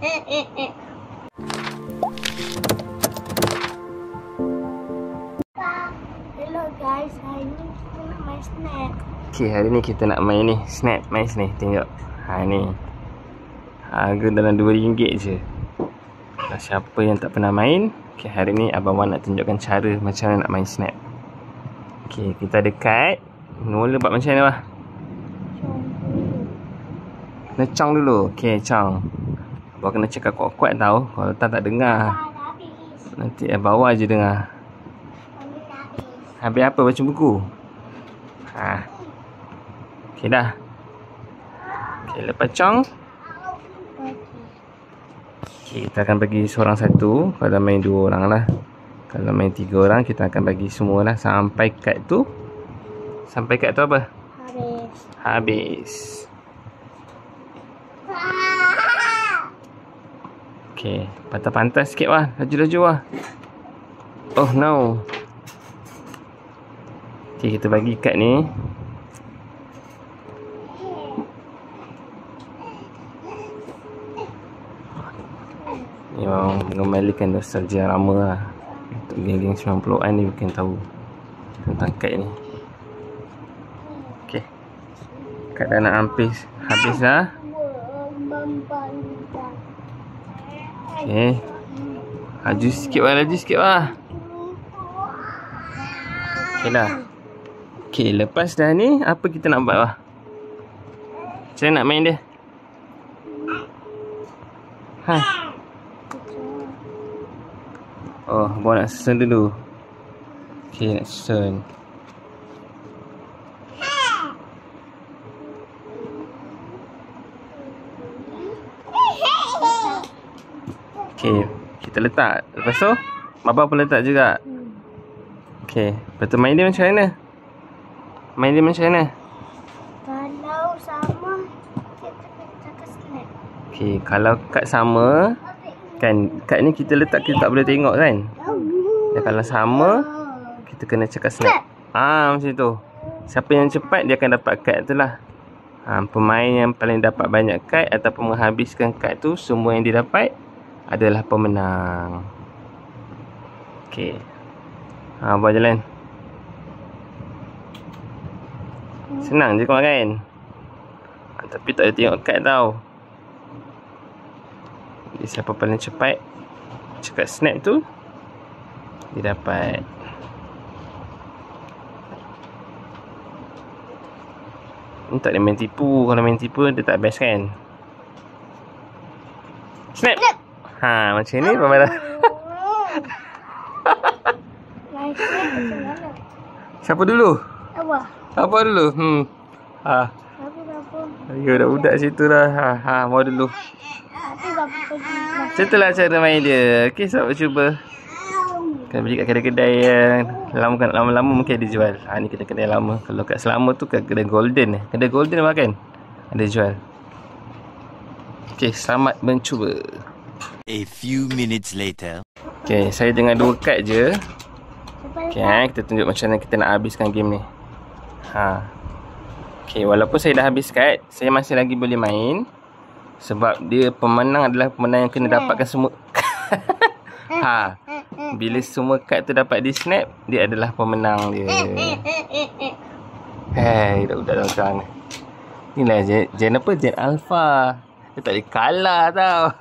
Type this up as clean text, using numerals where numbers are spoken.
Hello guys, hari ni kita nak main Snap. Okay, hari ni kita nak main ni, Snap, main sini, tengok. Ni. Harga dalam RM2 je. Kalau siapa yang tak pernah main, okay, hari ni Abang Wan nak tunjukkan cara macam mana nak main Snap. Okay, kita ada kad. Mula buat macam mana, Wah? Kena cong dulu. Okay, cong. Abang kena cakap kuat-kuat tau. Kalau tak dengar. Nanti bawah je dengar. Habis apa? Baca buku? Okay dah. Okay, lepas cong. Okay, kita akan bagi seorang satu. Kalau main 2 orang lah. Kalau main 3 orang, kita akan bagi semua lah. Sampai kad tu. Sampai kad tu apa? Habis. Okay, pantas-pantas sikit, Wah. Laju-laju, Wah. Oh no. Okay, kita bagi kad ni. Ni memang mengembalikan nostalgia lama lah. Untuk geng-geng 90-an ni mungkin tahu tentang kad ni. Okay, kad dah nak habis dah. Okay, laju sikit, Wah. Laju sikit, Wah. Okay dah. Okay, lepas dah ni, apa kita nak buat, Wah? Macam mana nak main dia? Oh, Abang nak susun dulu. Okay, nak susun. Okay, kita letak. Lepas tu, Baba pun letak juga. Okay, lepas tu main dia macam mana? Main dia macam mana? Kalau sama, kita cakap Snap. Okay, kalau kad sama, kan kad ni kita letak, kita tak boleh tengok kan? Dan kalau sama, kita kena cakap Snap. Macam tu. Siapa yang cepat, dia akan dapat kad tu lah. Pemain yang paling dapat banyak kad ataupun menghabiskan kad tu, semua yang dia dapat adalah pemenang. Okay, buat jalan. Senang je kau kan. Tapi tak ada tengok kad tau. Jadi siapa paling cepat cakap Snap tu, dia dapat. Ni tak ada main tipu. Kalau main tipu dia tak best kan. Snap. Macam ni Papa dah. Siapa dulu? Apa dulu? Ya dah budak situ dah. Mau dulu. Setelah cara main dia. Okey, selamat cuba. Kan beli kat kedai-kedai yang lama-lama mungkin ada jual. Ni kedai-kedai lama. Kalau kat Selama tu kat kedai Golden. Kedai Golden apa kan? Ada jual. Okey, selamat mencuba. A few minutes later. Okey, saya dengan 2 kad je. Okey, kita tunjuk macam mana kita nak habiskan game ni. Okey, walaupun saya dah habis kad, saya masih lagi boleh main. Sebab dia pemenang adalah pemenang yang kena dapatkan semua. Bila semua kad tu dapat di Snap, dia adalah pemenang dia. Budak-budak dalam sekarang ni. Inilah Gen apa? Gen Alpha. Dia tak boleh kalah tau.